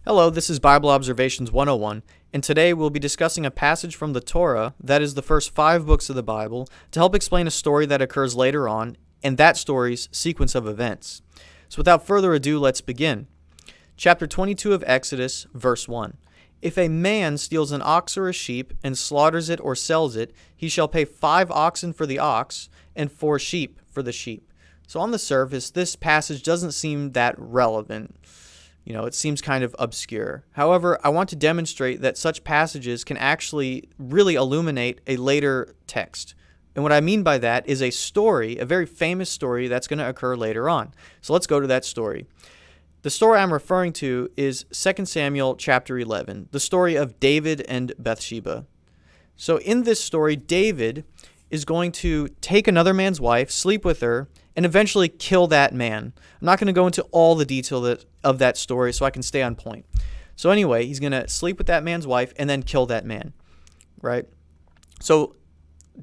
Hello, this is Bible Observations 101, and today we'll be discussing a passage from the Torah, that is the first 5 books of the Bible, to help explain a story that occurs later on, and that story's sequence of events. So without further ado, let's begin. Chapter 22 of Exodus, verse 1. If a man steals an ox or a sheep, and slaughters it or sells it, he shall pay 5 oxen for the ox, and 4 sheep for the sheep. So on the surface, this passage doesn't seem that relevant. It seems kind of obscure. However, I want to demonstrate that such passages can actually really illuminate a later text. And what I mean by that is a story, a very famous story that's going to occur later on. So let's go to that story. The story I'm referring to is 2 Samuel chapter 11, the story of David and Bathsheba. So in this story, David is going to take another man's wife, sleep with her, and eventually kill that man. I'm not going to go into all the detail of that story so I can stay on point. So anyway, he's going to sleep with that man's wife and then kill that man, right? So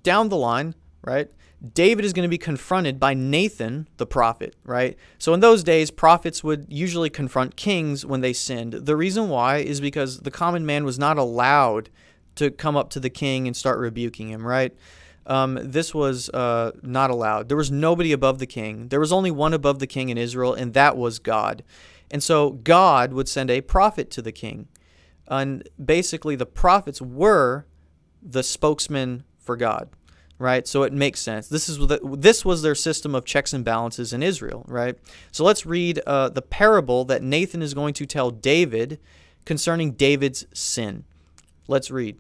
down the line, right, David is going to be confronted by Nathan, the prophet, right? So in those days, prophets would usually confront kings when they sinned. The reason why is because the common man was not allowed to come up to the king and start rebuking him, right? This was not allowed. There was nobody above the king. There was only one above the king in Israel, and that was God. And so God would send a prophet to the king. And basically, the prophets were the spokesman for God, right? So it makes sense. This was their system of checks and balances in Israel, right? So let's read the parable that Nathan is going to tell David concerning David's sin. Let's read.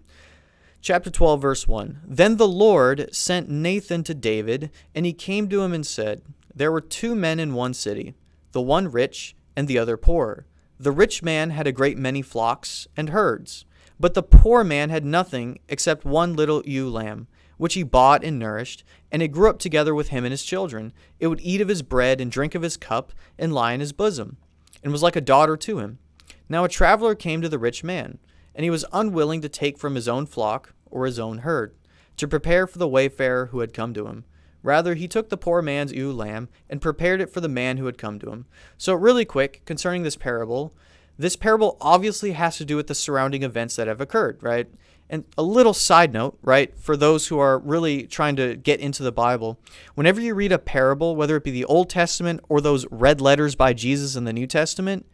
Chapter 12, verse 1. Then the Lord sent Nathan to David, and he came to him and said, There were 2 men in one city, the one rich and the other poor. The rich man had a great many flocks and herds, but the poor man had nothing except one little ewe lamb, which he bought and nourished, and it grew up together with him and his children. It would eat of his bread and drink of his cup and lie in his bosom, and was like a daughter to him. Now a traveler came to the rich man, and he was unwilling to take from his own flock or his own herd, to prepare for the wayfarer who had come to him. Rather, he took the poor man's ewe lamb and prepared it for the man who had come to him. So really quick, concerning this parable obviously has to do with the surrounding events that have occurred, right? And a little side note, right, for those who are really trying to get into the Bible, whenever you read a parable, whether it be the Old Testament or those red letters by Jesus in the New Testament,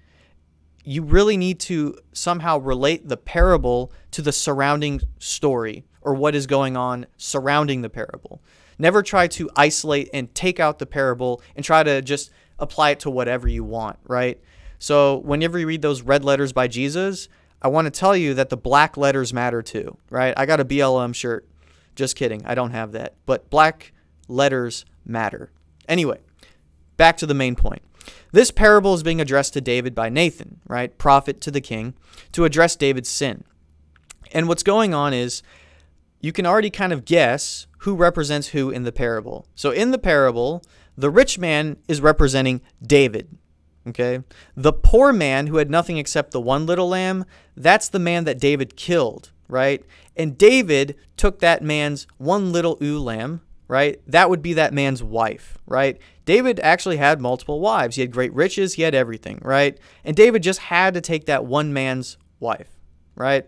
you really need to somehow relate the parable to the surrounding story or what is going on surrounding the parable. Never try to isolate and take out the parable and try to just apply it to whatever you want, right? So whenever you read those red letters by Jesus, I want to tell you that the black letters matter too, right? I got a BLM shirt. Just kidding. I don't have that. But black letters matter. Anyway, back to the main point. This parable is being addressed to David by Nathan, right? Prophet to the king, to address David's sin. And what's going on is you can already kind of guess who represents who in the parable. So in the parable, the rich man is representing David, okay? The poor man who had nothing except the one little lamb, that's the man that David killed, right? And David took that man's one little ewe lamb, right? That would be that man's wife, right? David actually had multiple wives. He had great riches. He had everything, right? And David just had to take that one man's wife, right?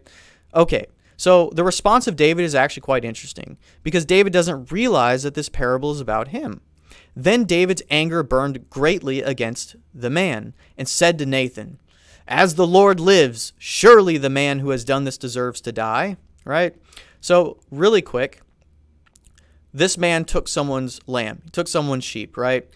Okay, so the response of David is actually quite interesting because David doesn't realize that this parable is about him. Then David's anger burned greatly against the man and said to Nathan, As the Lord lives, surely the man who has done this deserves to die, right? So really quick, this man took someone's lamb, took someone's sheep, right?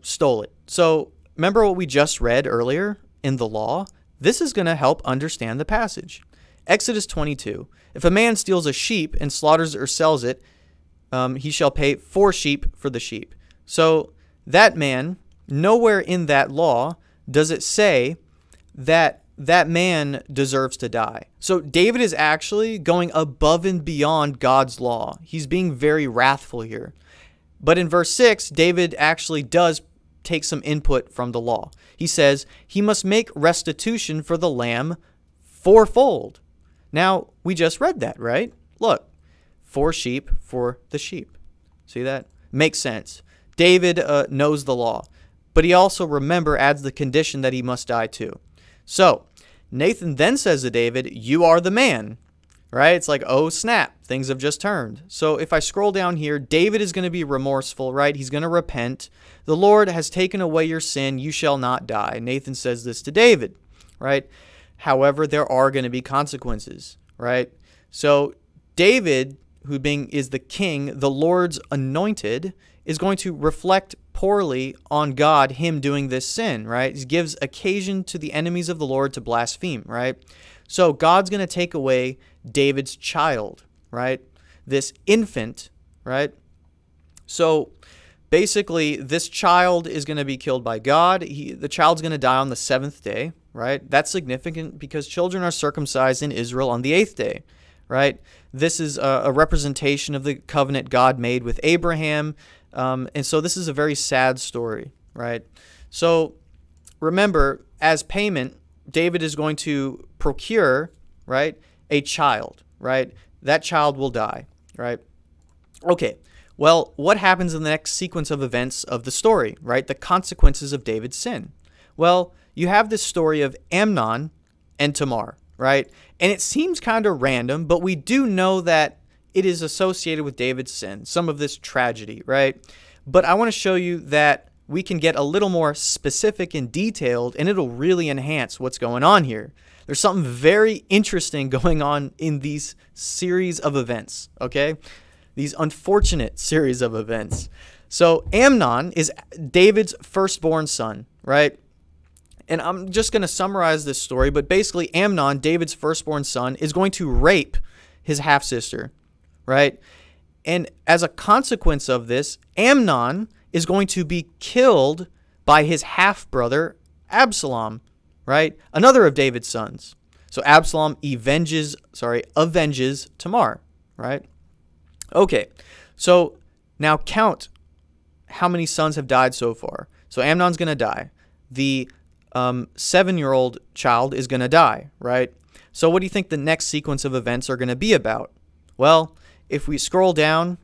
Stole it. So remember what we just read earlier in the law? This is going to help understand the passage. Exodus 22. If a man steals a sheep and slaughters it or sells it, he shall pay 4 sheep for the sheep. So that man, nowhere in that law does it say that that man deserves to die. So David is actually going above and beyond God's law. He's being very wrathful here. But in verse 6, David actually does take some input from the law. He says, he must make restitution for the lamb 4-fold. Now, we just read that, right? Look, 4 sheep for the sheep. See that? Makes sense. David knows the law. But he also, remember, adds the condition that he must die too. So, Nathan then says to David, "You are the man." Right? It's like, oh snap, things have just turned. So if I scroll down here, David is going to be remorseful, right? He's going to repent. The Lord has taken away your sin. You shall not die. Nathan says this to David, right? However, there are going to be consequences, right? So David, who is the king, the Lord's anointed, is going to reflect poorly on God, him doing this sin, right? He gives occasion to the enemies of the Lord to blaspheme, right? So God's going to take away David's child, right? This infant, right? So basically, this child is going to be killed by God. The child's going to die on the 7th day, right? That's significant because children are circumcised in Israel on the 8th day, right? This is a representation of the covenant God made with Abraham. And so this is a very sad story, right? So remember, as payment, David is going to procure, right, a child, right? That child will die, right? Okay, well, what happens in the next sequence of events of the story, right? The consequences of David's sin. Well, you have this story of Amnon and Tamar, right? And it seems kind of random, but we do know that it is associated with David's sin, some of this tragedy, right? But I want to show you that we can get a little more specific and detailed, and it'll really enhance what's going on here. There's something very interesting going on in these series of events, okay? These unfortunate series of events. So Amnon is David's firstborn son, right? And I'm just going to summarize this story, but basically Amnon, David's firstborn son, is going to rape his half-sister, right? And as a consequence of this, Amnon is going to be killed by his half-brother, Absalom, right? Another of David's sons. So Absalom avenges Tamar, right? Okay, so now count how many sons have died so far. So Amnon's going to die. The 7-year-old child is going to die, right? So what do you think the next sequence of events are going to be about? Well, if we scroll down,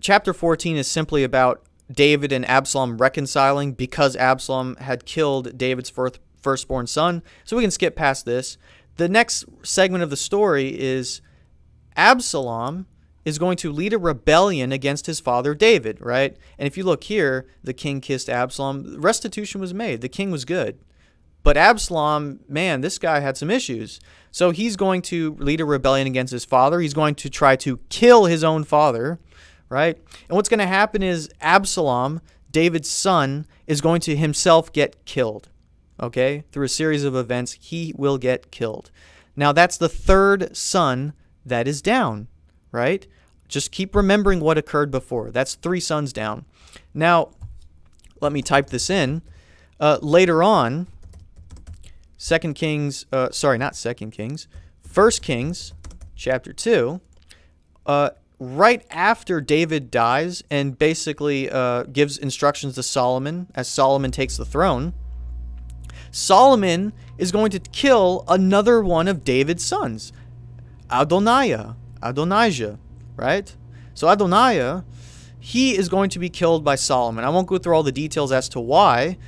chapter 14 is simply about David and Absalom reconciling because Absalom had killed David's firstborn son. So we can skip past this. The next segment of the story is Absalom is going to lead a rebellion against his father David, right? And if you look here, the king kissed Absalom. Restitution was made. The king was good. But Absalom, man, this guy had some issues. So he's going to lead a rebellion against his father. He's going to try to kill his own father, right? And what's going to happen is Absalom, David's son, is going to himself get killed, okay? Through a series of events, he will get killed. Now, that's the third son that is down, right? Just keep remembering what occurred before. That's 3 sons down. Now, let me type this in. Later on, 1 Kings chapter 2, right after David dies and basically gives instructions to Solomon as Solomon takes the throne, Solomon is going to kill another one of David's sons, Adonijah, right? So Adonijah, he is going to be killed by Solomon. I won't go through all the details as to why.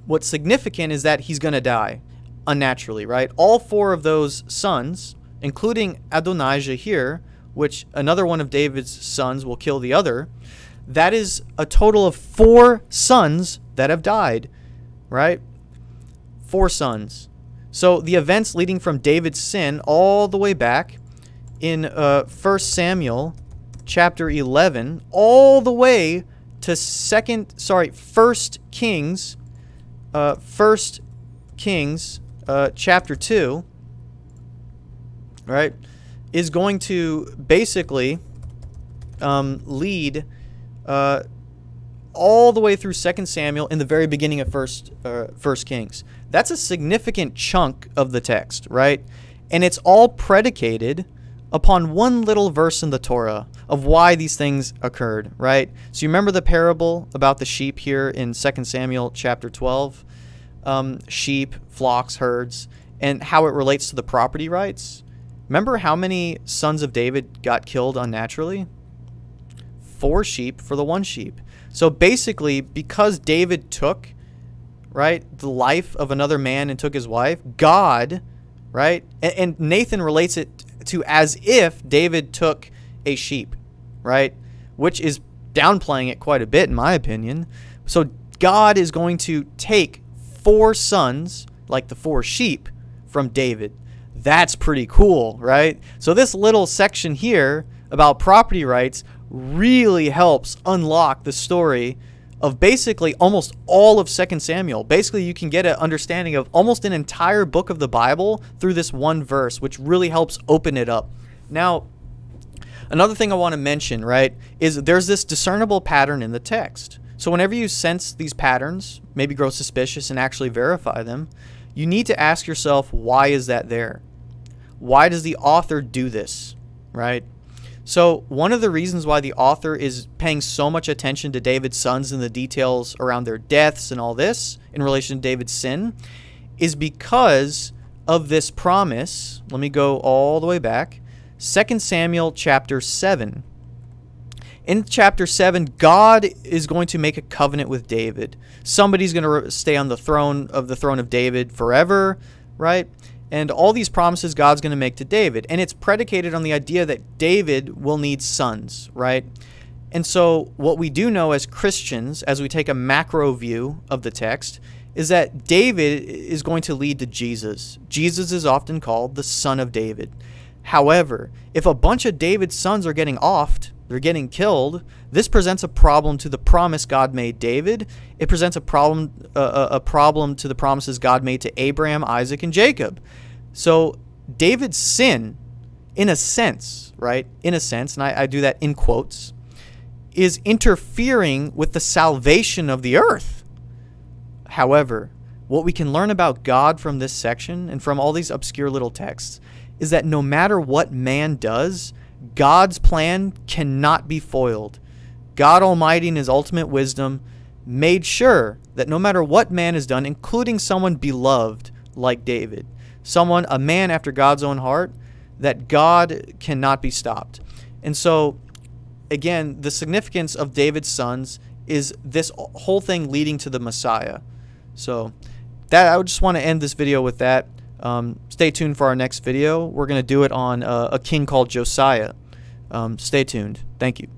What's significant is that he's going to die unnaturally, right? All 4 of those sons, including Adonijah here, which another one of David's sons will kill the other, that is a total of 4 sons that have died, right? 4 sons. So the events leading from David's sin all the way back in 1 Samuel chapter 11 all the way to 1 Kings chapter 2, right, is going to basically lead all the way through 2 Samuel in the very beginning of 1 Kings. That's a significant chunk of the text, right? And it's all predicated upon one little verse in the Torah of why these things occurred, right? So you remember the parable about the sheep here in 2 Samuel chapter 12? Sheep, flocks, herds, and how it relates to the property rights. Remember how many sons of David got killed unnaturally? 4 sheep for the 1 sheep. So basically, because David took right, the life of another man and took his wife, God, right, and Nathan relates it to as if David took a sheep, right, which is downplaying it quite a bit in my opinion. So God is going to take 4 sons, like the 4 sheep, from David. That's pretty cool, right? So this little section here about property rights really helps unlock the story of basically almost all of 2 Samuel. Basically, you can get an understanding of almost an entire book of the Bible through this one verse, which really helps open it up. Now, another thing I want to mention, right, is there's this discernible pattern in the text. So whenever you sense these patterns, maybe grow suspicious and actually verify them, you need to ask yourself, why is that there? Why does the author do this, right? So one of the reasons why the author is paying so much attention to David's sons and the details around their deaths and all this in relation to David's sin is because of this promise. Let me go all the way back. 2 Samuel chapter 7. In chapter 7, God is going to make a covenant with David. Somebody's going to stay on the throne of David forever, right? And all these promises God's going to make to David. And it's predicated on the idea that David will need sons, right? And so what we do know as Christians, as we take a macro view of the text, is that David is going to lead to Jesus. Jesus is often called the Son of David. However, if a bunch of David's sons are getting offed, they're getting killed, this presents a problem to the promise God made David. It presents a problem to the promises God made to Abraham, Isaac, and Jacob. So David's sin, in a sense, right, in a sense, and I do that in quotes, is interfering with the salvation of the earth. However, what we can learn about God from this section and from all these obscure little texts is that no matter what man does, God's plan cannot be foiled. God Almighty in his ultimate wisdom made sure that no matter what man has done, including someone beloved like David, a man after God's own heart, that God cannot be stopped. And so, again, the significance of David's sons is this whole thing leading to the Messiah. So that I would just want to end this video with that. Stay tuned for our next video. We're going to do it on a king called Josiah. Stay tuned. Thank you.